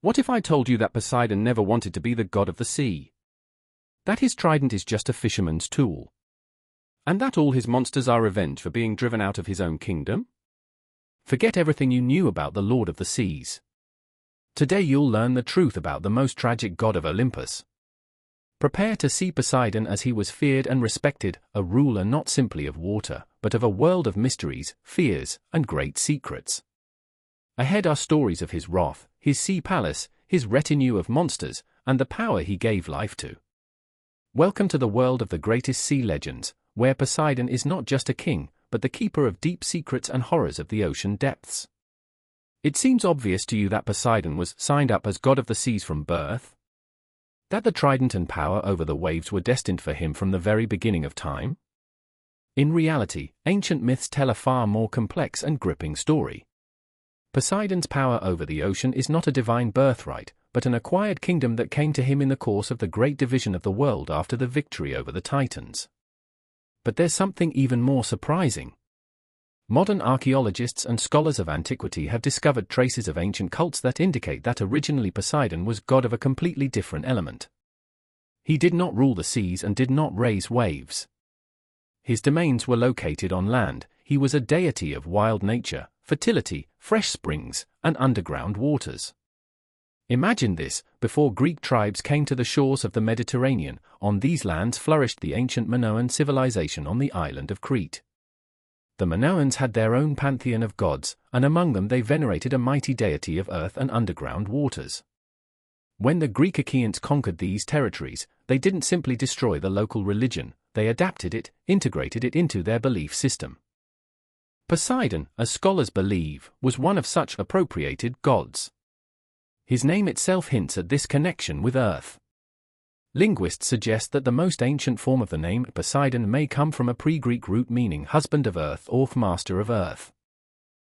What if I told you that Poseidon never wanted to be the god of the sea? That his trident is just a fisherman's tool? And that all his monsters are revenge for being driven out of his own kingdom? Forget everything you knew about the Lord of the Seas. Today you'll learn the truth about the most tragic god of Olympus. Prepare to see Poseidon as he was feared and respected, a ruler not simply of water, but of a world of mysteries, fears, and great secrets. Ahead are stories of his wrath, his sea palace, his retinue of monsters, and the power he gave life to. Welcome to the world of the greatest sea legends, where Poseidon is not just a king, but the keeper of deep secrets and horrors of the ocean depths. It seems obvious to you that Poseidon was signed up as god of the seas from birth? That the trident and power over the waves were destined for him from the very beginning of time? In reality, ancient myths tell a far more complex and gripping story. Poseidon's power over the ocean is not a divine birthright, but an acquired kingdom that came to him in the course of the great division of the world after the victory over the Titans. But there's something even more surprising. Modern archaeologists and scholars of antiquity have discovered traces of ancient cults that indicate that originally Poseidon was god of a completely different element. He did not rule the seas and did not raise waves. His domains were located on land. He was a deity of wild nature, fertility, fresh springs, and underground waters. Imagine this: before Greek tribes came to the shores of the Mediterranean, on these lands flourished the ancient Minoan civilization on the island of Crete. The Minoans had their own pantheon of gods, and among them they venerated a mighty deity of earth and underground waters. When the Greek Achaeans conquered these territories, they didn't simply destroy the local religion, they adapted it, integrated it into their belief system. Poseidon, as scholars believe, was one of such appropriated gods. His name itself hints at this connection with earth. Linguists suggest that the most ancient form of the name Poseidon may come from a pre-Greek root meaning husband of earth or master of earth.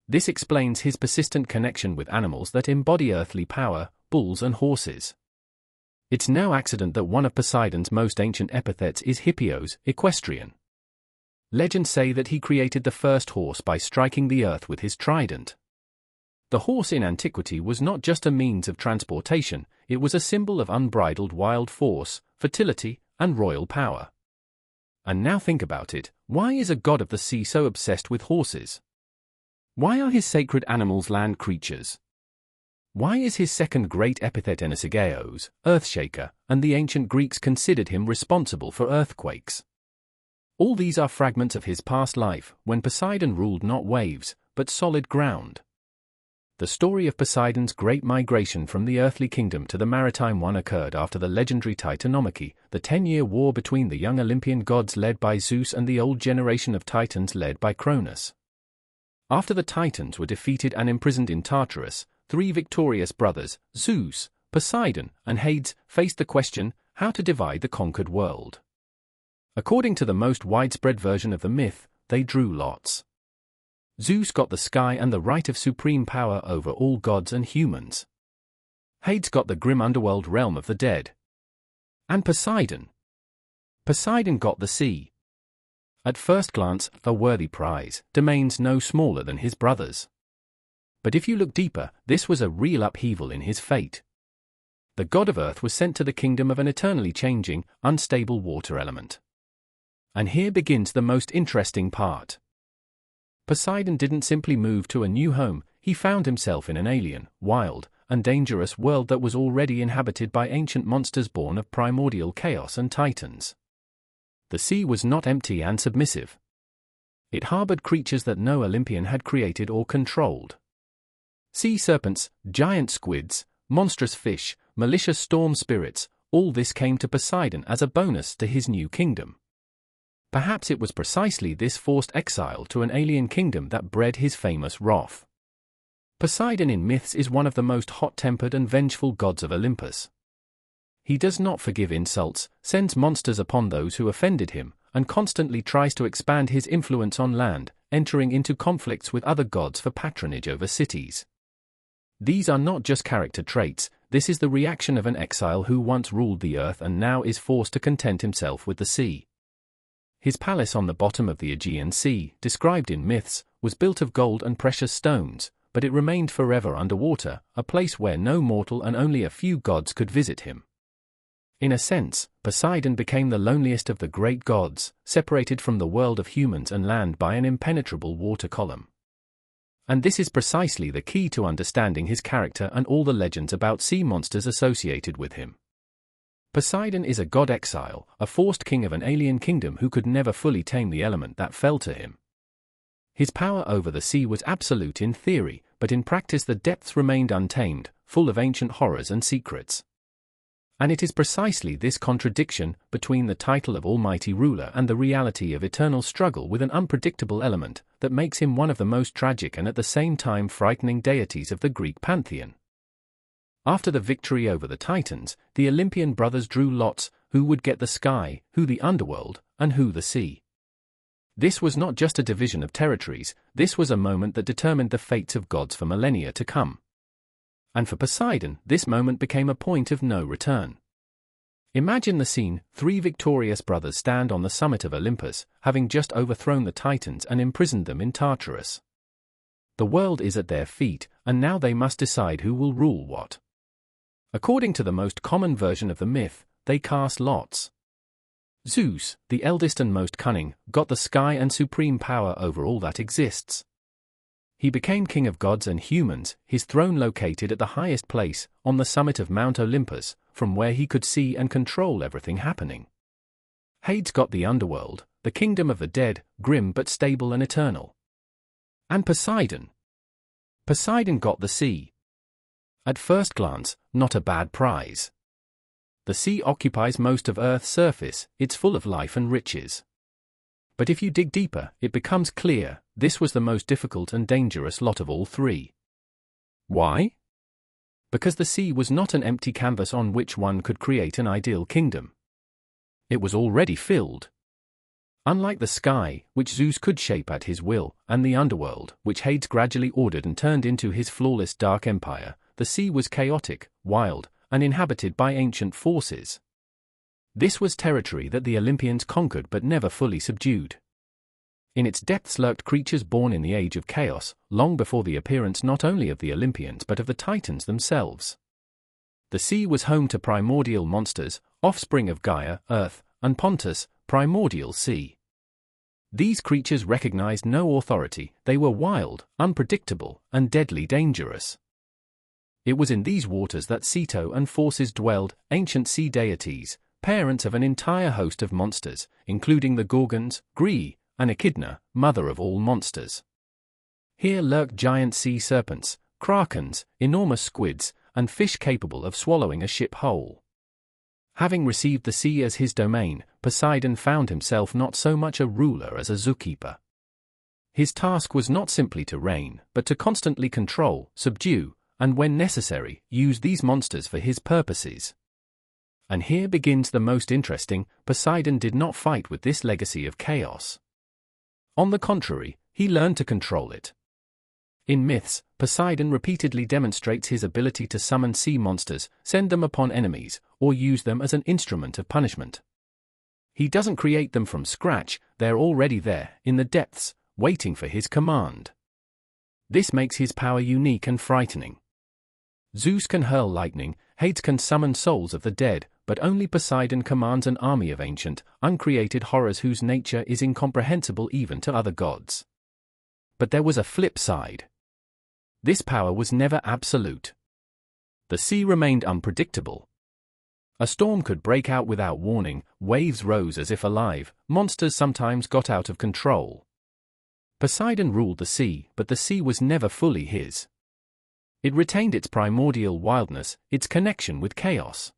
This explains his persistent connection with animals that embody earthly power, bulls and horses. It's no accident that one of Poseidon's most ancient epithets is Hippios, equestrian. Legends say that he created the first horse by striking the earth with his trident. The horse in antiquity was not just a means of transportation, it was a symbol of unbridled wild force, fertility, and royal power. And now think about it: why is a god of the sea so obsessed with horses? Why are his sacred animals land creatures? Why is his second great epithet Enesigeos, earthshaker, and the ancient Greeks considered him responsible for earthquakes? All these are fragments of his past life, when Poseidon ruled not waves, but solid ground. The story of Poseidon's great migration from the earthly kingdom to the maritime one occurred after the legendary Titanomachy, the 10-year war between the young Olympian gods led by Zeus and the old generation of Titans led by Cronus. After the Titans were defeated and imprisoned in Tartarus, three victorious brothers, Zeus, Poseidon, and Hades, faced the question, how to divide the conquered world. According to the most widespread version of the myth, they drew lots. Zeus got the sky and the right of supreme power over all gods and humans. Hades got the grim underworld realm of the dead. And Poseidon? Poseidon got the sea. At first glance, a worthy prize, domains no smaller than his brothers. But if you look deeper, this was a real upheaval in his fate. The god of earth was sent to the kingdom of an eternally changing, unstable water element. And here begins the most interesting part. Poseidon didn't simply move to a new home, he found himself in an alien, wild, and dangerous world that was already inhabited by ancient monsters born of primordial chaos and titans. The sea was not empty and submissive. It harbored creatures that no Olympian had created or controlled. Sea serpents, giant squids, monstrous fish, malicious storm spirits, all this came to Poseidon as a bonus to his new kingdom. Perhaps it was precisely this forced exile to an alien kingdom that bred his famous wrath. Poseidon in myths is one of the most hot-tempered and vengeful gods of Olympus. He does not forgive insults, sends monsters upon those who offended him, and constantly tries to expand his influence on land, entering into conflicts with other gods for patronage over cities. These are not just character traits, this is the reaction of an exile who once ruled the earth and now is forced to content himself with the sea. His palace on the bottom of the Aegean Sea, described in myths, was built of gold and precious stones, but it remained forever underwater, a place where no mortal and only a few gods could visit him. In a sense, Poseidon became the loneliest of the great gods, separated from the world of humans and land by an impenetrable water column. And this is precisely the key to understanding his character and all the legends about sea monsters associated with him. Poseidon is a god exile, a forced king of an alien kingdom who could never fully tame the element that fell to him. His power over the sea was absolute in theory, but in practice the depths remained untamed, full of ancient horrors and secrets. And it is precisely this contradiction between the title of almighty ruler and the reality of eternal struggle with an unpredictable element that makes him one of the most tragic and at the same time frightening deities of the Greek pantheon. After the victory over the Titans, the Olympian brothers drew lots: who would get the sky, who the underworld, and who the sea. This was not just a division of territories, this was a moment that determined the fates of gods for millennia to come. And for Poseidon, this moment became a point of no return. Imagine the scene: 3 victorious brothers stand on the summit of Olympus, having just overthrown the Titans and imprisoned them in Tartarus. The world is at their feet, and now they must decide who will rule what. According to the most common version of the myth, they cast lots. Zeus, the eldest and most cunning, got the sky and supreme power over all that exists. He became king of gods and humans, his throne located at the highest place, on the summit of Mount Olympus, from where he could see and control everything happening. Hades got the underworld, the kingdom of the dead, grim but stable and eternal. And Poseidon got the sea. At first glance, not a bad prize. The sea occupies most of Earth's surface, it's full of life and riches. But if you dig deeper, it becomes clear, this was the most difficult and dangerous lot of all 3. Why? Because the sea was not an empty canvas on which one could create an ideal kingdom. It was already filled. Unlike the sky, which Zeus could shape at his will, and the underworld, which Hades gradually ordered and turned into his flawless dark empire, the sea was chaotic, wild, and inhabited by ancient forces. This was territory that the Olympians conquered but never fully subdued. In its depths lurked creatures born in the age of chaos, long before the appearance not only of the Olympians but of the Titans themselves. The sea was home to primordial monsters, offspring of Gaia, Earth, and Pontus, primordial sea. These creatures recognized no authority, they were wild, unpredictable, and deadly dangerous. It was in these waters that Ceto and Phorcys dwelled, ancient sea deities, parents of an entire host of monsters, including the Gorgons, Gree, and Echidna, mother of all monsters. Here lurked giant sea serpents, krakens, enormous squids, and fish capable of swallowing a ship whole. Having received the sea as his domain, Poseidon found himself not so much a ruler as a zookeeper. His task was not simply to reign, but to constantly control, subdue, and when necessary, use these monsters for his purposes. And here begins the most interesting: Poseidon did not fight with this legacy of chaos. On the contrary, he learned to control it. In myths, Poseidon repeatedly demonstrates his ability to summon sea monsters, send them upon enemies, or use them as an instrument of punishment. He doesn't create them from scratch, they're already there, in the depths, waiting for his command. This makes his power unique and frightening. Zeus can hurl lightning, Hades can summon souls of the dead, but only Poseidon commands an army of ancient, uncreated horrors whose nature is incomprehensible even to other gods. But there was a flip side. This power was never absolute. The sea remained unpredictable. A storm could break out without warning, waves rose as if alive, monsters sometimes got out of control. Poseidon ruled the sea, but the sea was never fully his. It retained its primordial wildness, its connection with chaos.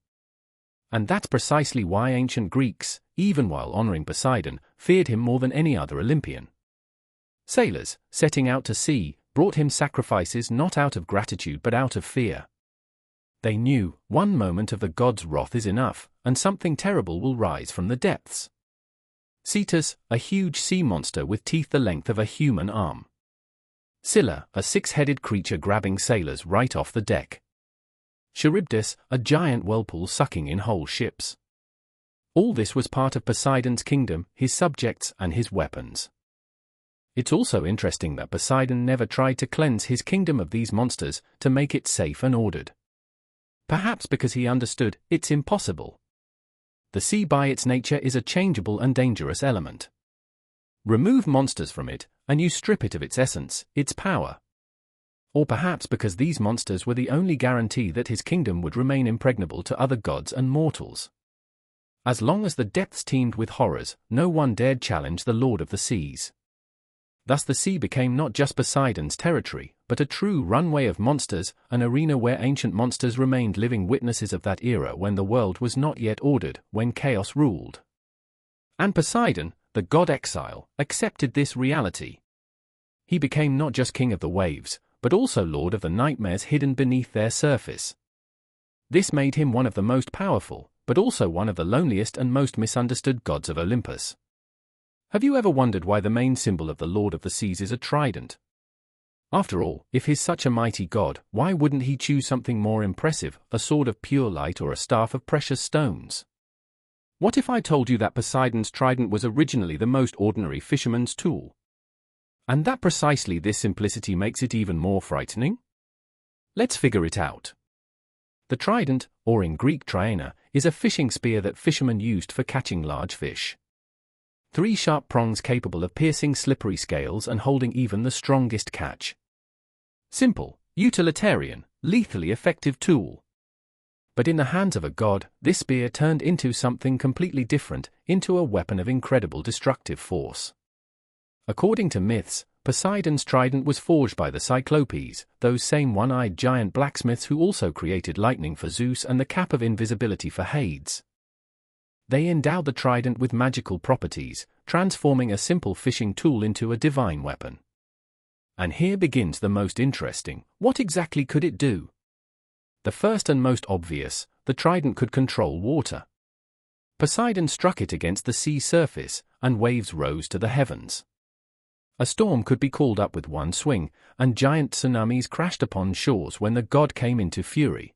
And that's precisely why ancient Greeks, even while honoring Poseidon, feared him more than any other Olympian. Sailors, setting out to sea, brought him sacrifices not out of gratitude but out of fear. They knew, one moment of the god's wrath is enough, and something terrible will rise from the depths. Cetus, a huge sea monster with teeth the length of a human arm. Scylla, a 6-headed creature grabbing sailors right off the deck. Charybdis, a giant whirlpool sucking in whole ships. All this was part of Poseidon's kingdom, his subjects and his weapons. It's also interesting that Poseidon never tried to cleanse his kingdom of these monsters to make it safe and ordered. Perhaps because he understood it's impossible. The sea by its nature is a changeable and dangerous element. Remove monsters from it, and you strip it of its essence, its power. Or perhaps because these monsters were the only guarantee that his kingdom would remain impregnable to other gods and mortals. As long as the depths teemed with horrors, no one dared challenge the Lord of the Seas. Thus the sea became not just Poseidon's territory, but a true runway of monsters, an arena where ancient monsters remained living witnesses of that era when the world was not yet ordered, when chaos ruled. And Poseidon, the god exile, accepted this reality. He became not just king of the waves, but also lord of the nightmares hidden beneath their surface. This made him one of the most powerful, but also one of the loneliest and most misunderstood gods of Olympus. Have you ever wondered why the main symbol of the Lord of the Seas is a trident? After all, if he's such a mighty god, why wouldn't he choose something more impressive, a sword of pure light or a staff of precious stones? What if I told you that Poseidon's trident was originally the most ordinary fisherman's tool? And that precisely this simplicity makes it even more frightening? Let's figure it out. The trident, or in Greek triana, is a fishing spear that fishermen used for catching large fish. 3 sharp prongs capable of piercing slippery scales and holding even the strongest catch. Simple, utilitarian, lethally effective tool. But in the hands of a god, this spear turned into something completely different, into a weapon of incredible destructive force. According to myths, Poseidon's trident was forged by the Cyclopes, those same one-eyed giant blacksmiths who also created lightning for Zeus and the cap of invisibility for Hades. They endowed the trident with magical properties, transforming a simple fishing tool into a divine weapon. And here begins the most interesting. What exactly could it do? The first and most obvious, the trident could control water. Poseidon struck it against the sea surface, and waves rose to the heavens. A storm could be called up with one swing, and giant tsunamis crashed upon shores when the god came into fury.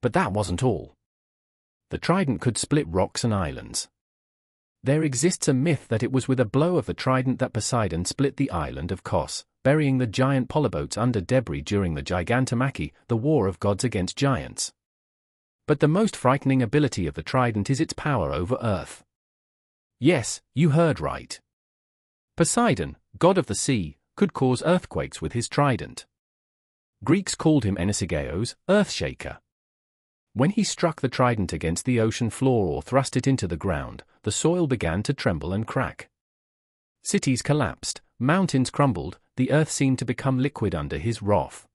But that wasn't all. The trident could split rocks and islands. There exists a myth that it was with a blow of the trident that Poseidon split the island of Kos, burying the giant polyboats under debris during the Gigantomachy, the war of gods against giants. But the most frightening ability of the trident is its power over Earth. Yes, you heard right. Poseidon, god of the sea, could cause earthquakes with his trident. Greeks called him Enisigaios, earthshaker. When he struck the trident against the ocean floor or thrust it into the ground, the soil began to tremble and crack. Cities collapsed, mountains crumbled, the earth seemed to become liquid under his wrath.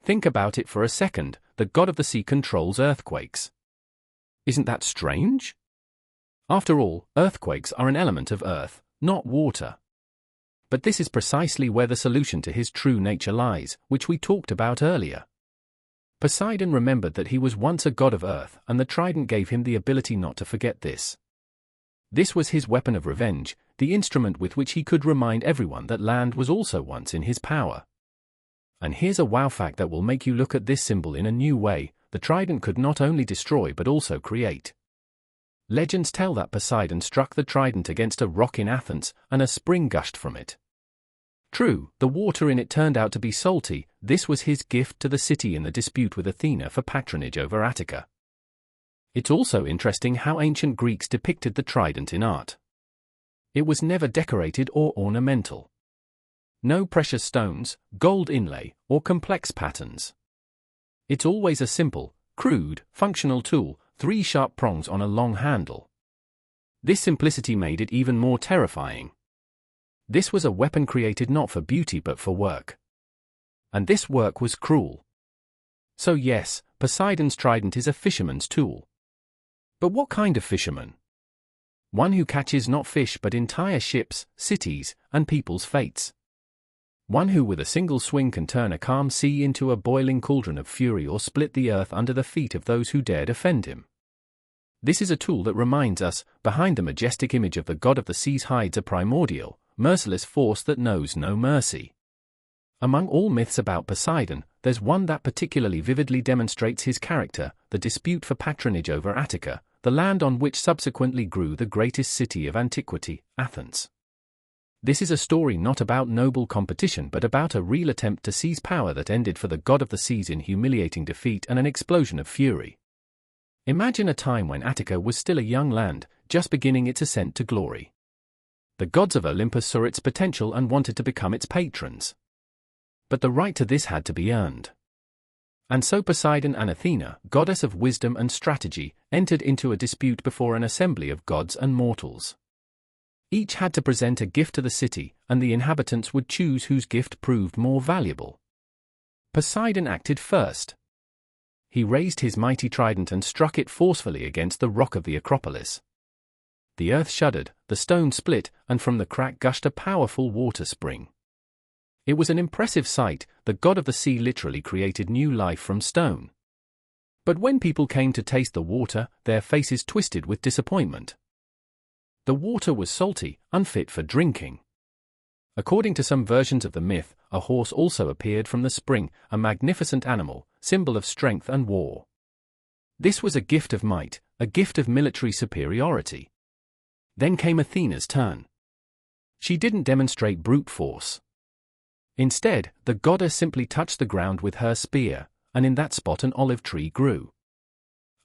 Think about it for a second, the god of the sea controls earthquakes. Isn't that strange? After all, earthquakes are an element of earth, not water. But this is precisely where the solution to his true nature lies, which we talked about earlier. Poseidon remembered that he was once a god of earth, and the trident gave him the ability not to forget this. This was his weapon of revenge, the instrument with which he could remind everyone that land was also once in his power. And here's a wow fact that will make you look at this symbol in a new way: the trident could not only destroy but also create. Legends tell that Poseidon struck the trident against a rock in Athens, and a spring gushed from it. True, the water in it turned out to be salty. This was his gift to the city in the dispute with Athena for patronage over Attica. It's also interesting how ancient Greeks depicted the trident in art. It was never decorated or ornamental. No precious stones, gold inlay, or complex patterns. It's always a simple, crude, functional tool, 3 sharp prongs on a long handle. This simplicity made it even more terrifying. This was a weapon created not for beauty but for work. And this work was cruel. So yes, Poseidon's trident is a fisherman's tool. But what kind of fisherman? One who catches not fish but entire ships, cities, and people's fates. One who with a single swing can turn a calm sea into a boiling cauldron of fury or split the earth under the feet of those who dared offend him. This is a tool that reminds us, behind the majestic image of the god of the seas hides a primordial, merciless force that knows no mercy. Among all myths about Poseidon, there's one that particularly vividly demonstrates his character: the dispute for patronage over Attica, the land on which subsequently grew the greatest city of antiquity, Athens. This is a story not about noble competition but about a real attempt to seize power that ended for the god of the seas in humiliating defeat and an explosion of fury. Imagine a time when Attica was still a young land, just beginning its ascent to glory. The gods of Olympus saw its potential and wanted to become its patrons. But the right to this had to be earned. And so Poseidon and Athena, goddess of wisdom and strategy, entered into a dispute before an assembly of gods and mortals. Each had to present a gift to the city, and the inhabitants would choose whose gift proved more valuable. Poseidon acted first. He raised his mighty trident and struck it forcefully against the rock of the Acropolis. The earth shuddered, the stone split, and from the crack gushed a powerful water spring. It was an impressive sight. The god of the sea literally created new life from stone. But when people came to taste the water, their faces twisted with disappointment. The water was salty, unfit for drinking. According to some versions of the myth, a horse also appeared from the spring, a magnificent animal, symbol of strength and war. This was a gift of might, a gift of military superiority. Then came Athena's turn. She didn't demonstrate brute force. Instead, the goddess simply touched the ground with her spear, and in that spot an olive tree grew.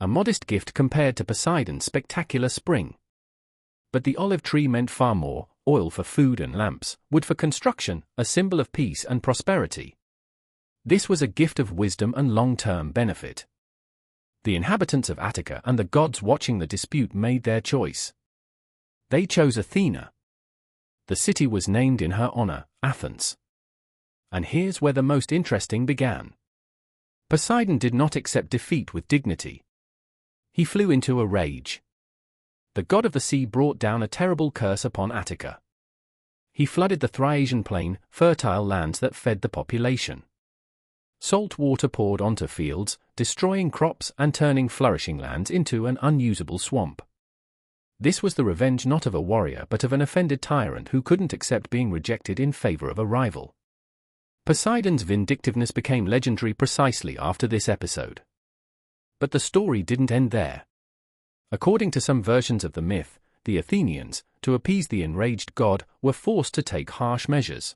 A modest gift compared to Poseidon's spectacular spring. But the olive tree meant far more: oil for food and lamps, wood for construction, a symbol of peace and prosperity. This was a gift of wisdom and long-term benefit. The inhabitants of Attica and the gods watching the dispute made their choice. They chose Athena. The city was named in her honor, Athens. And here's where the most interesting began. Poseidon did not accept defeat with dignity. He flew into a rage. The god of the sea brought down a terrible curse upon Attica. He flooded the Thriasian plain, fertile lands that fed the population. Salt water poured onto fields, destroying crops and turning flourishing lands into an unusable swamp. This was the revenge not of a warrior but of an offended tyrant who couldn't accept being rejected in favor of a rival. Poseidon's vindictiveness became legendary precisely after this episode. But the story didn't end there. According to some versions of the myth, the Athenians, to appease the enraged god, were forced to take harsh measures.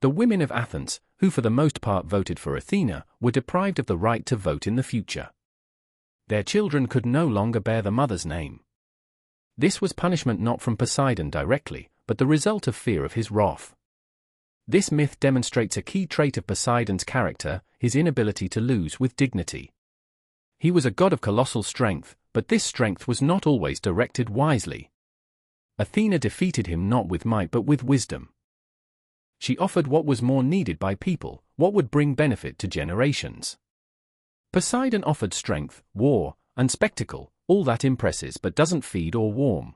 The women of Athens, who for the most part voted for Athena, were deprived of the right to vote in the future. Their children could no longer bear the mother's name. This was punishment not from Poseidon directly, but the result of fear of his wrath. This myth demonstrates a key trait of Poseidon's character: his inability to lose with dignity. He was a god of colossal strength, but this strength was not always directed wisely. Athena defeated him not with might but with wisdom. She offered what was more needed by people, what would bring benefit to generations. Poseidon offered strength, war, and spectacle, all that impresses but doesn't feed or warm.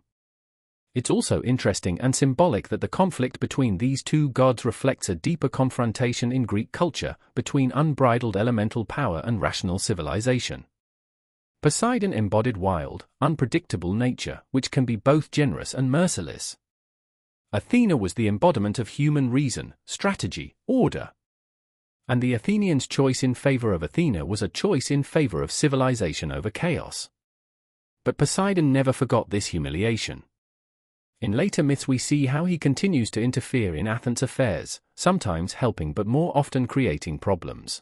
It's also interesting and symbolic that the conflict between these two gods reflects a deeper confrontation in Greek culture between unbridled elemental power and rational civilization. Poseidon embodied wild, unpredictable nature, which can be both generous and merciless. Athena was the embodiment of human reason, strategy, order. And the Athenians' choice in favor of Athena was a choice in favor of civilization over chaos. But Poseidon never forgot this humiliation. In later myths we see how he continues to interfere in Athens' affairs, sometimes helping but more often creating problems.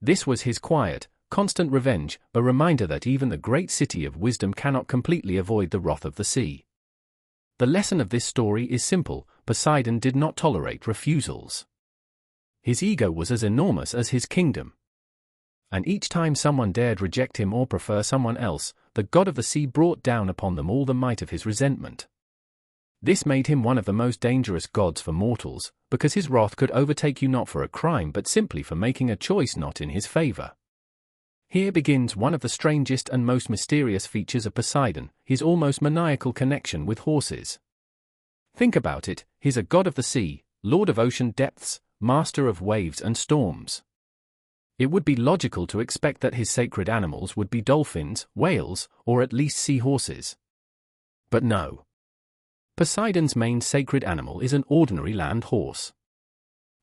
This was his quiet, constant revenge, a reminder that even the great city of wisdom cannot completely avoid the wrath of the sea. The lesson of this story is simple: Poseidon did not tolerate refusals. His ego was as enormous as his kingdom. And each time someone dared reject him or prefer someone else, the god of the sea brought down upon them all the might of his resentment. This made him one of the most dangerous gods for mortals, because his wrath could overtake you not for a crime but simply for making a choice not in his favor. Here begins one of the strangest and most mysterious features of Poseidon: his almost maniacal connection with horses. Think about it: he's a god of the sea, lord of ocean depths, master of waves and storms. It would be logical to expect that his sacred animals would be dolphins, whales, or at least seahorses. But no. Poseidon's main sacred animal is an ordinary land horse.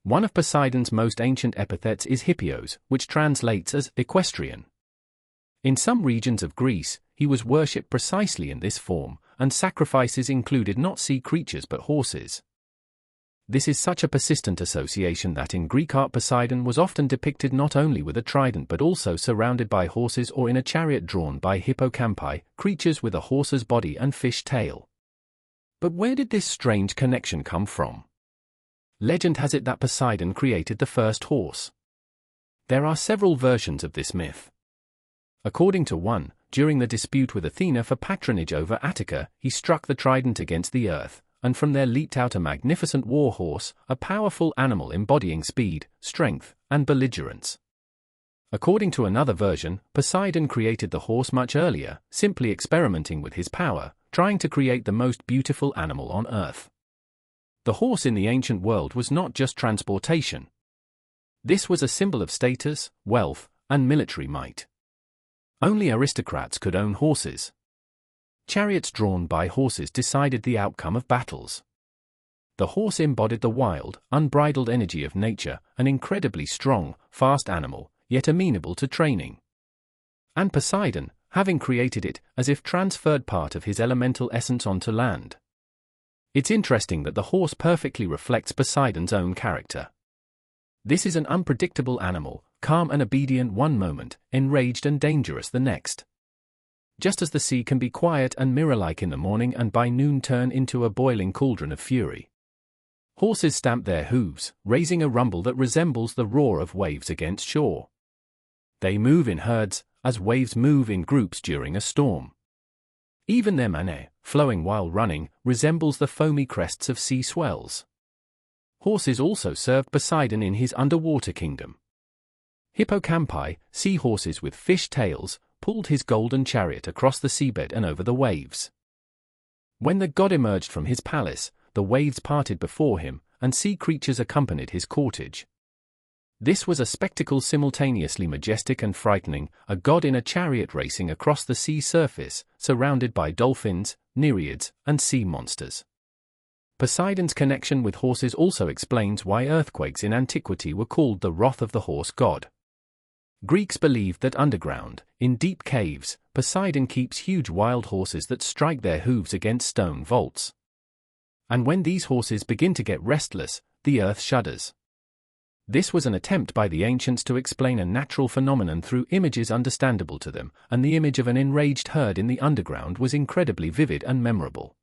One of Poseidon's most ancient epithets is hippios, which translates as equestrian. In some regions of Greece, he was worshipped precisely in this form, and sacrifices included not sea creatures but horses. This is such a persistent association that in Greek art Poseidon was often depicted not only with a trident but also surrounded by horses or in a chariot drawn by hippocampi, creatures with a horse's body and fish tail. But where did this strange connection come from? Legend has it that Poseidon created the first horse. There are several versions of this myth. According to one, during the dispute with Athena for patronage over Attica, he struck the trident against the earth, and from there leaped out a magnificent war horse, a powerful animal embodying speed, strength, and belligerence. According to another version, Poseidon created the horse much earlier, simply experimenting with his power, trying to create the most beautiful animal on earth. The horse in the ancient world was not just transportation. This was a symbol of status, wealth, and military might. Only aristocrats could own horses. Chariots drawn by horses decided the outcome of battles. The horse embodied the wild, unbridled energy of nature, an incredibly strong, fast animal, yet amenable to training. And Poseidon, having created it, as if transferred part of his elemental essence onto land. It's interesting that the horse perfectly reflects Poseidon's own character. This is an unpredictable animal, calm and obedient one moment, enraged and dangerous the next. Just as the sea can be quiet and mirror-like in the morning and by noon turn into a boiling cauldron of fury. Horses stamp their hooves, raising a rumble that resembles the roar of waves against shore. They move in herds, as waves move in groups during a storm. Even their mane, flowing while running, resembles the foamy crests of sea swells. Horses also served Poseidon in his underwater kingdom. Hippocampi, seahorses with fish tails, pulled his golden chariot across the seabed and over the waves. When the god emerged from his palace, the waves parted before him, and sea creatures accompanied his cortege. This was a spectacle simultaneously majestic and frightening, a god in a chariot racing across the sea surface, surrounded by dolphins, nereids, and sea monsters. Poseidon's connection with horses also explains why earthquakes in antiquity were called the wrath of the horse god. Greeks believed that underground, in deep caves, Poseidon keeps huge wild horses that strike their hooves against stone vaults. And when these horses begin to get restless, the earth shudders. This was an attempt by the ancients to explain a natural phenomenon through images understandable to them, and the image of an enraged herd in the underground was incredibly vivid and memorable.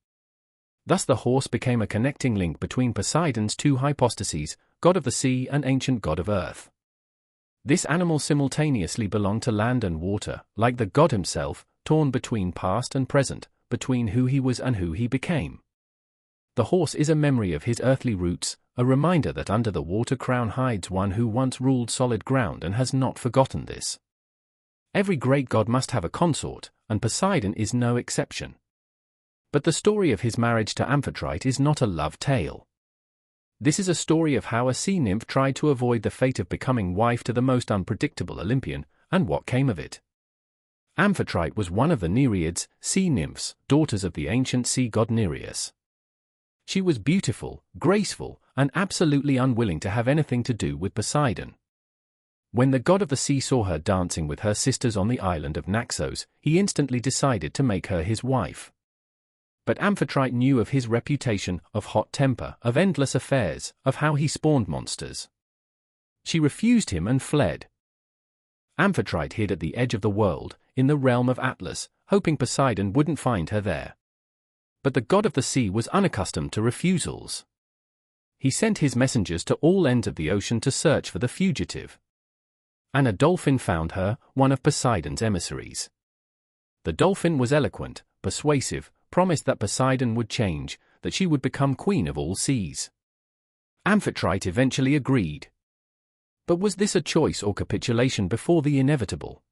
Thus the horse became a connecting link between Poseidon's two hypostases, god of the sea and ancient god of earth. This animal simultaneously belonged to land and water, like the god himself, torn between past and present, between who he was and who he became. The horse is a memory of his earthly roots, a reminder that under the water crown hides one who once ruled solid ground and has not forgotten this. Every great god must have a consort, and Poseidon is no exception. But the story of his marriage to Amphitrite is not a love tale. This is a story of how a sea nymph tried to avoid the fate of becoming wife to the most unpredictable Olympian, and what came of it. Amphitrite was one of the Nereids, sea nymphs, daughters of the ancient sea god Nereus. She was beautiful, graceful, and absolutely unwilling to have anything to do with Poseidon. When the god of the sea saw her dancing with her sisters on the island of Naxos, he instantly decided to make her his wife. But Amphitrite knew of his reputation, of hot temper, of endless affairs, of how he spawned monsters. She refused him and fled. Amphitrite hid at the edge of the world, in the realm of Atlas, hoping Poseidon wouldn't find her there. But the god of the sea was unaccustomed to refusals. He sent his messengers to all ends of the ocean to search for the fugitive. And a dolphin found her, one of Poseidon's emissaries. The dolphin was eloquent, persuasive, promised that Poseidon would change, that she would become queen of all seas. Amphitrite eventually agreed. But was this a choice or capitulation before the inevitable?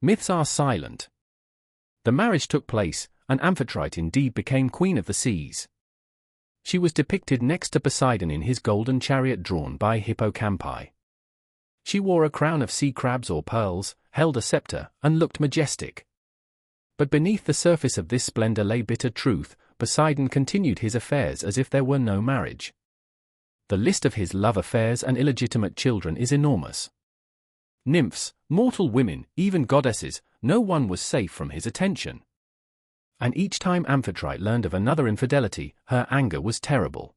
Myths are silent. The marriage took place, and Amphitrite indeed became queen of the seas. She was depicted next to Poseidon in his golden chariot drawn by hippocampi. She wore a crown of sea crabs or pearls, held a scepter, and looked majestic. But beneath the surface of this splendor lay bitter truth. Poseidon continued his affairs as if there were no marriage. The list of his love affairs and illegitimate children is enormous. Nymphs, mortal women, even goddesses, no one was safe from his attention. And each time Amphitrite learned of another infidelity, her anger was terrible.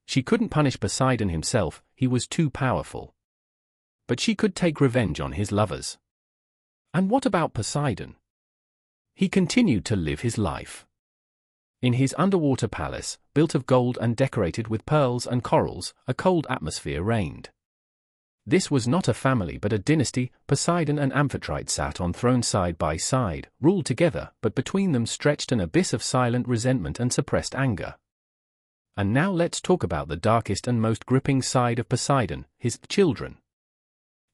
She couldn't punish Poseidon himself, he was too powerful. But she could take revenge on his lovers. And what about Poseidon? He continued to live his life. In his underwater palace, built of gold and decorated with pearls and corals, a cold atmosphere reigned. This was not a family but a dynasty. Poseidon and Amphitrite sat on thrones side by side, ruled together, but between them stretched an abyss of silent resentment and suppressed anger. And now let's talk about the darkest and most gripping side of Poseidon, his children.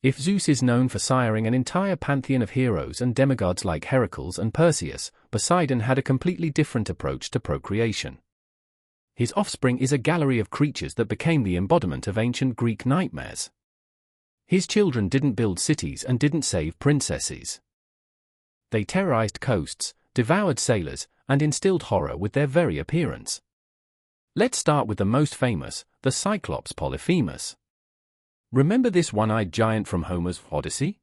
If Zeus is known for siring an entire pantheon of heroes and demigods like Heracles and Perseus, Poseidon had a completely different approach to procreation. His offspring is a gallery of creatures that became the embodiment of ancient Greek nightmares. His children didn't build cities and didn't save princesses. They terrorized coasts, devoured sailors, and instilled horror with their very appearance. Let's start with the most famous, the Cyclops Polyphemus. Remember this one-eyed giant from Homer's Odyssey?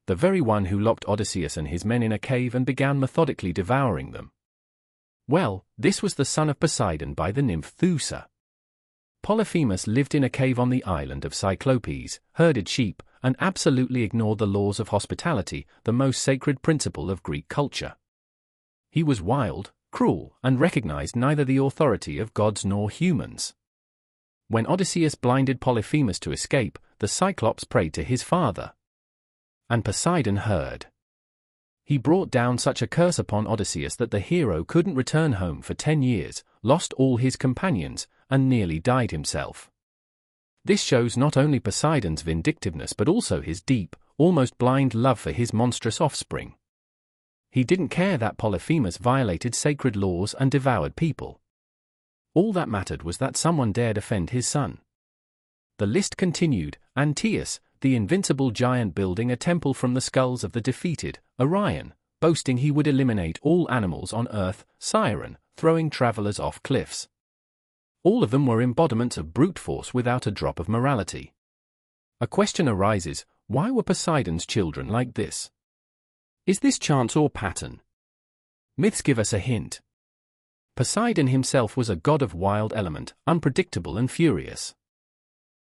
The very one who locked Odysseus and his men in a cave and began methodically devouring them. Well, this was the son of Poseidon by the nymph Thoosa. Polyphemus lived in a cave on the island of Cyclopes, herded sheep, and absolutely ignored the laws of hospitality, the most sacred principle of Greek culture. He was wild, cruel, and recognized neither the authority of gods nor humans. When Odysseus blinded Polyphemus to escape, the Cyclops prayed to his father. And Poseidon heard. He brought down such a curse upon Odysseus that the hero couldn't return home for 10 years, lost all his companions, and nearly died himself. This shows not only Poseidon's vindictiveness but also his deep, almost blind love for his monstrous offspring. He didn't care that Polyphemus violated sacred laws and devoured people. All that mattered was that someone dared offend his son. The list continued, Antaeus, the invincible giant, building a temple from the skulls of the defeated Orion, boasting he would eliminate all animals on earth, Siren, throwing travelers off cliffs. All of them were embodiments of brute force without a drop of morality. A question arises, why were Poseidon's children like this? Is this chance or pattern? Myths give us a hint. Poseidon himself was a god of wild element, unpredictable and furious.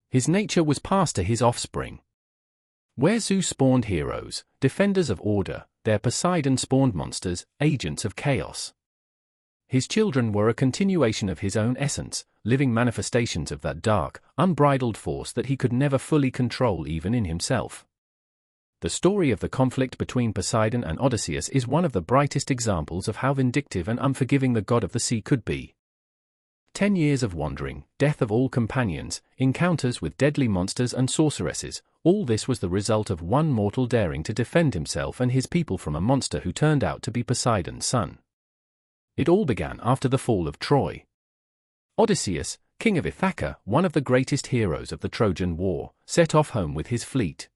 His nature was passed to his offspring. Where Zeus spawned heroes, defenders of order, there Poseidon spawned monsters, agents of chaos. His children were a continuation of his own essence, living manifestations of that dark, unbridled force that he could never fully control even in himself. The story of the conflict between Poseidon and Odysseus is one of the brightest examples of how vindictive and unforgiving the god of the sea could be. 10 years of wandering, death of all companions, encounters with deadly monsters and sorceresses, all this was the result of one mortal daring to defend himself and his people from a monster who turned out to be Poseidon's son. It all began after the fall of Troy. Odysseus, king of Ithaca, one of the greatest heroes of the Trojan War, set off home with his fleet.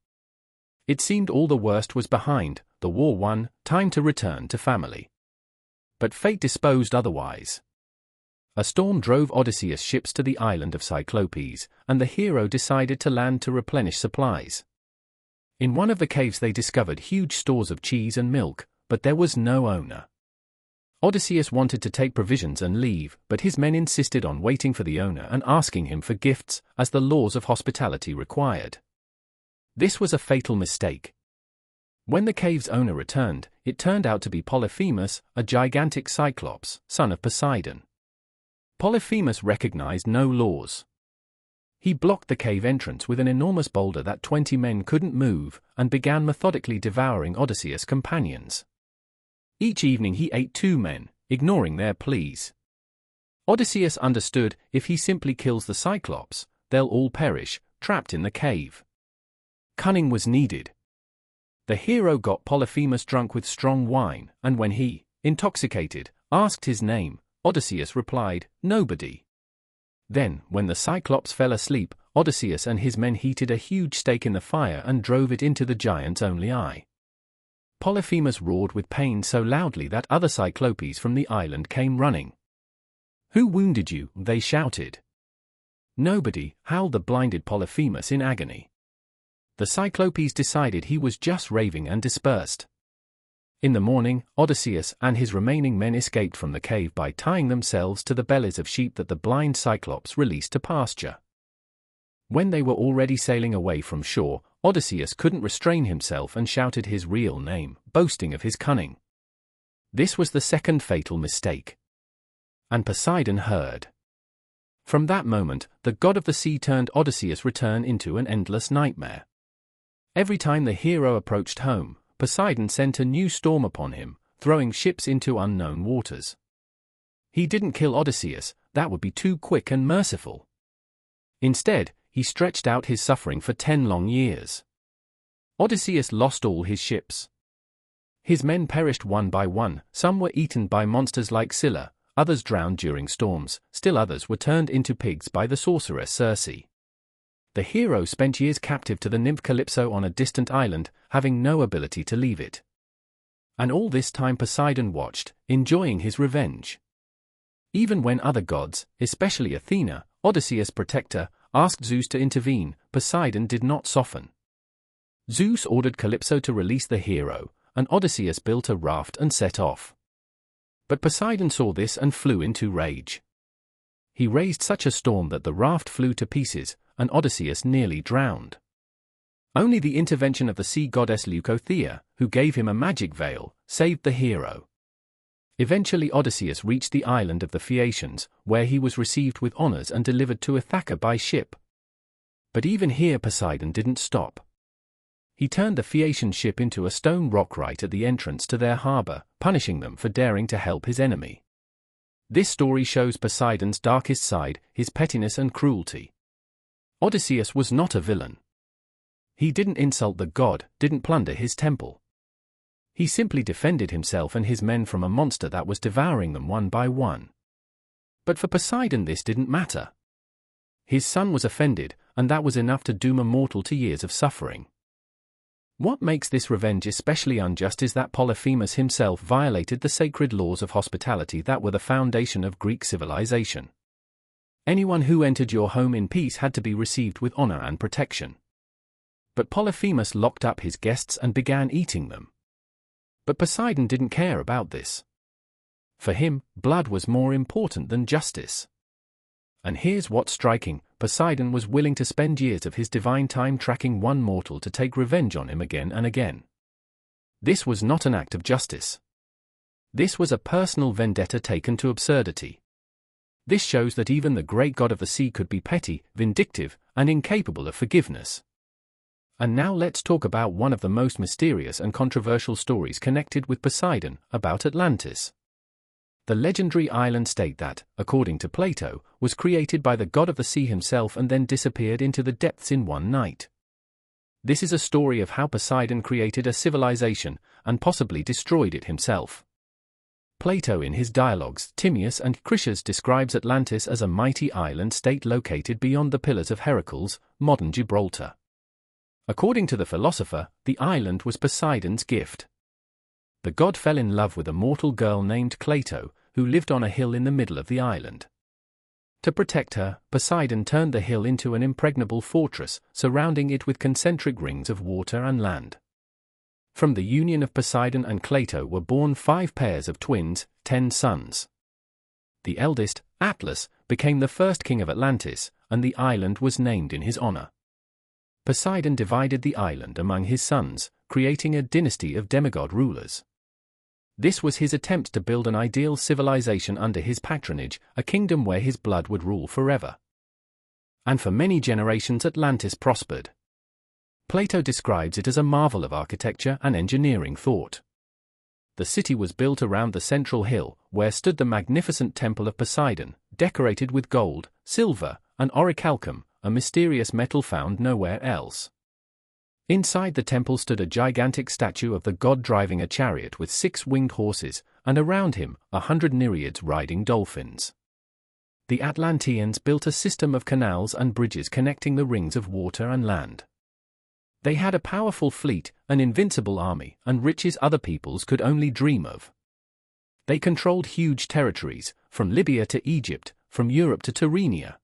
It seemed all the worst was behind, the war won, time to return to family. But fate disposed otherwise. A storm drove Odysseus' ships to the island of Cyclopes, and the hero decided to land to replenish supplies. In one of the caves they discovered huge stores of cheese and milk, but there was no owner. Odysseus wanted to take provisions and leave, but his men insisted on waiting for the owner and asking him for gifts, as the laws of hospitality required. This was a fatal mistake. When the cave's owner returned, it turned out to be Polyphemus, a gigantic Cyclops, son of Poseidon. Polyphemus recognized no laws. He blocked the cave entrance with an enormous boulder that 20 men couldn't move, and began methodically devouring Odysseus' companions. Each evening he ate 2 men, ignoring their pleas. Odysseus understood, if he simply kills the Cyclops, they'll all perish, trapped in the cave. Cunning was needed. The hero got Polyphemus drunk with strong wine, and when he, intoxicated, asked his name, Odysseus replied, "Nobody." Then, when the Cyclops fell asleep, Odysseus and his men heated a huge stake in the fire and drove it into the giant's only eye. Polyphemus roared with pain so loudly that other Cyclopes from the island came running. "Who wounded you?" they shouted. "Nobody," howled the blinded Polyphemus in agony. The Cyclopes decided he was just raving and dispersed. In the morning, Odysseus and his remaining men escaped from the cave by tying themselves to the bellies of sheep that the blind Cyclops released to pasture. When they were already sailing away from shore, Odysseus couldn't restrain himself and shouted his real name, boasting of his cunning. This was the second fatal mistake. And Poseidon heard. From that moment, the god of the sea turned Odysseus' return into an endless nightmare. Every time the hero approached home, Poseidon sent a new storm upon him, throwing ships into unknown waters. He didn't kill Odysseus, that would be too quick and merciful. Instead, he stretched out his suffering for 10 long years. Odysseus lost all his ships. His men perished one by one, some were eaten by monsters like Scylla, others drowned during storms, still others were turned into pigs by the sorceress Circe. The hero spent years captive to the nymph Calypso on a distant island, having no ability to leave it. And all this time Poseidon watched, enjoying his revenge. Even when other gods, especially Athena, Odysseus' protector, asked Zeus to intervene, Poseidon did not soften. Zeus ordered Calypso to release the hero, and Odysseus built a raft and set off. But Poseidon saw this and flew into rage. He raised such a storm that the raft flew to pieces, and Odysseus nearly drowned. Only the intervention of the sea goddess Leucothea, who gave him a magic veil, saved the hero. Eventually Odysseus reached the island of the Phaeacians, where he was received with honors and delivered to Ithaca by ship. But even here Poseidon didn't stop. He turned the Phaeacian ship into a stone rock right at the entrance to their harbor, punishing them for daring to help his enemy. This story shows Poseidon's darkest side, his pettiness and cruelty. Odysseus was not a villain. He didn't insult the god, didn't plunder his temple. He simply defended himself and his men from a monster that was devouring them one by one. But for Poseidon this didn't matter. His son was offended, and that was enough to doom a mortal to years of suffering. What makes this revenge especially unjust is that Polyphemus himself violated the sacred laws of hospitality that were the foundation of Greek civilization. Anyone who entered your home in peace had to be received with honor and protection. But Polyphemus locked up his guests and began eating them. But Poseidon didn't care about this. For him, blood was more important than justice. And here's what's striking, Poseidon was willing to spend years of his divine time tracking one mortal to take revenge on him again and again. This was not an act of justice. This was a personal vendetta taken to absurdity. This shows that even the great god of the sea could be petty, vindictive, and incapable of forgiveness. And now let's talk about one of the most mysterious and controversial stories connected with Poseidon, about Atlantis. The legendary island state that, according to Plato, was created by the god of the sea himself and then disappeared into the depths in one night. This is a story of how Poseidon created a civilization, and possibly destroyed it himself. Plato in his dialogues Timaeus and Critias describes Atlantis as a mighty island state located beyond the Pillars of Heracles, modern Gibraltar. According to the philosopher, the island was Poseidon's gift. The god fell in love with a mortal girl named Cleito, who lived on a hill in the middle of the island. To protect her, Poseidon turned the hill into an impregnable fortress, surrounding it with concentric rings of water and land. From the union of Poseidon and Cleito were born 5 pairs of twins, 10 sons. The eldest, Atlas, became the first king of Atlantis, and the island was named in his honor. Poseidon divided the island among his sons, creating a dynasty of demigod rulers. This was his attempt to build an ideal civilization under his patronage, a kingdom where his blood would rule forever. And for many generations Atlantis prospered. Plato describes it as a marvel of architecture and engineering thought. The city was built around the central hill, where stood the magnificent temple of Poseidon, decorated with gold, silver, and orichalcum, a mysterious metal found nowhere else. Inside the temple stood a gigantic statue of the god driving a chariot with 6 winged horses, and around him, 100 nereids riding dolphins. The Atlanteans built a system of canals and bridges connecting the rings of water and land. They had a powerful fleet, an invincible army, and riches other peoples could only dream of. They controlled huge territories, from Libya to Egypt, from Europe to Tyrrhenia.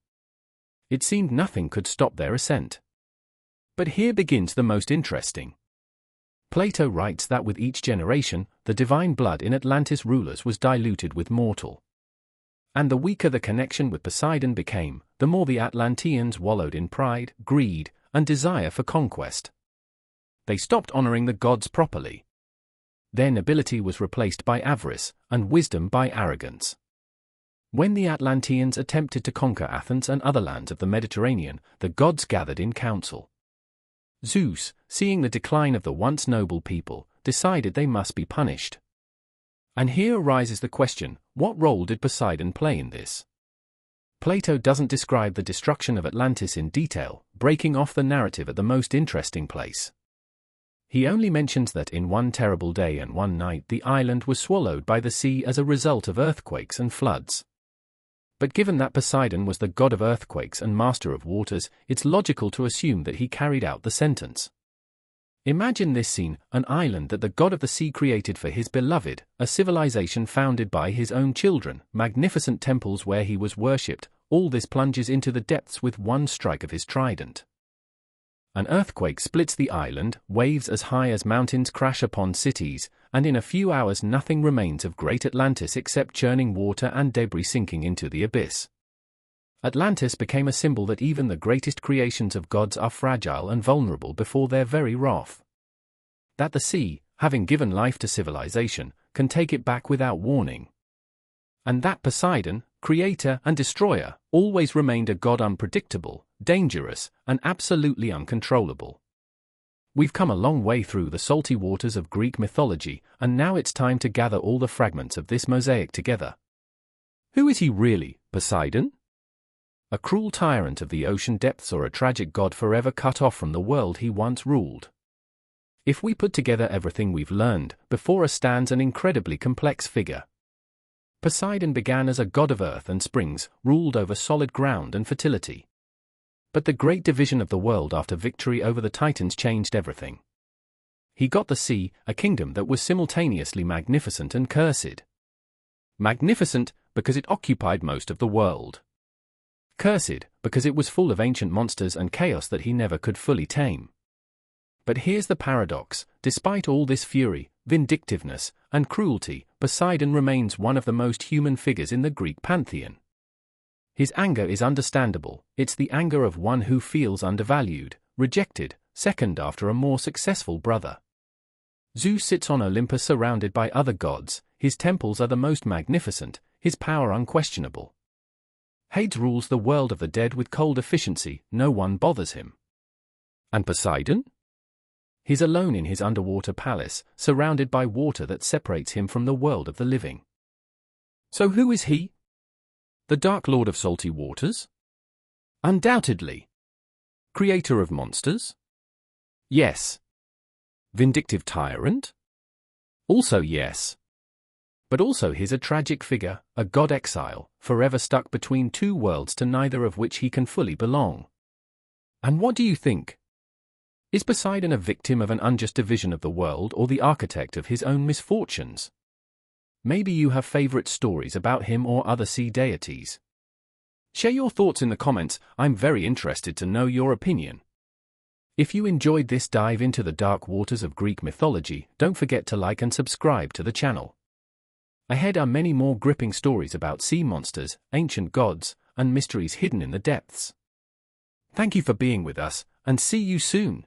It seemed nothing could stop their ascent. But here begins the most interesting. Plato writes that with each generation, the divine blood in Atlantis rulers was diluted with mortal. And the weaker the connection with Poseidon became, the more the Atlanteans wallowed in pride, greed, and desire for conquest. They stopped honoring the gods properly. Their nobility was replaced by avarice, and wisdom by arrogance. When the Atlanteans attempted to conquer Athens and other lands of the Mediterranean, the gods gathered in council. Zeus, seeing the decline of the once noble people, decided they must be punished. And here arises the question, what role did Poseidon play in this? Plato doesn't describe the destruction of Atlantis in detail, breaking off the narrative at the most interesting place. He only mentions that in one terrible day and one night the island was swallowed by the sea as a result of earthquakes and floods. But given that Poseidon was the god of earthquakes and master of waters, it's logical to assume that he carried out the sentence. Imagine this scene, an island that the god of the sea created for his beloved, a civilization founded by his own children, magnificent temples where he was worshipped, all this plunges into the depths with one strike of his trident. An earthquake splits the island, waves as high as mountains crash upon cities, and in a few hours nothing remains of great Atlantis except churning water and debris sinking into the abyss. Atlantis became a symbol that even the greatest creations of gods are fragile and vulnerable before their very wrath. That the sea, having given life to civilization, can take it back without warning. And that Poseidon, creator and destroyer, always remained a god unpredictable, dangerous, and absolutely uncontrollable. We've come a long way through the salty waters of Greek mythology, and now it's time to gather all the fragments of this mosaic together. Who is he really, Poseidon? A cruel tyrant of the ocean depths or a tragic god forever cut off from the world he once ruled? If we put together everything we've learned, before us stands an incredibly complex figure. Poseidon began as a god of earth and springs, ruled over solid ground and fertility. But the great division of the world after victory over the Titans changed everything. He got the sea, a kingdom that was simultaneously magnificent and cursed. Magnificent, because it occupied most of the world. Cursed, because it was full of ancient monsters and chaos that he never could fully tame. But here's the paradox, despite all this fury, vindictiveness, and cruelty, Poseidon remains one of the most human figures in the Greek pantheon. His anger is understandable, it's the anger of one who feels undervalued, rejected, second after a more successful brother. Zeus sits on Olympus surrounded by other gods, his temples are the most magnificent, his power unquestionable. Hades rules the world of the dead with cold efficiency, no one bothers him. And Poseidon? He's alone in his underwater palace, surrounded by water that separates him from the world of the living. So who is he? The Dark Lord of salty waters? Undoubtedly. Creator of monsters? Yes. Vindictive tyrant? Also yes. But also he's a tragic figure, a god exile, forever stuck between two worlds to neither of which he can fully belong. And what do you think? Is Poseidon a victim of an unjust division of the world or the architect of his own misfortunes? Maybe you have favorite stories about him or other sea deities. Share your thoughts in the comments, I'm very interested to know your opinion. If you enjoyed this dive into the dark waters of Greek mythology, don't forget to like and subscribe to the channel. Ahead are many more gripping stories about sea monsters, ancient gods, and mysteries hidden in the depths. Thank you for being with us, and see you soon.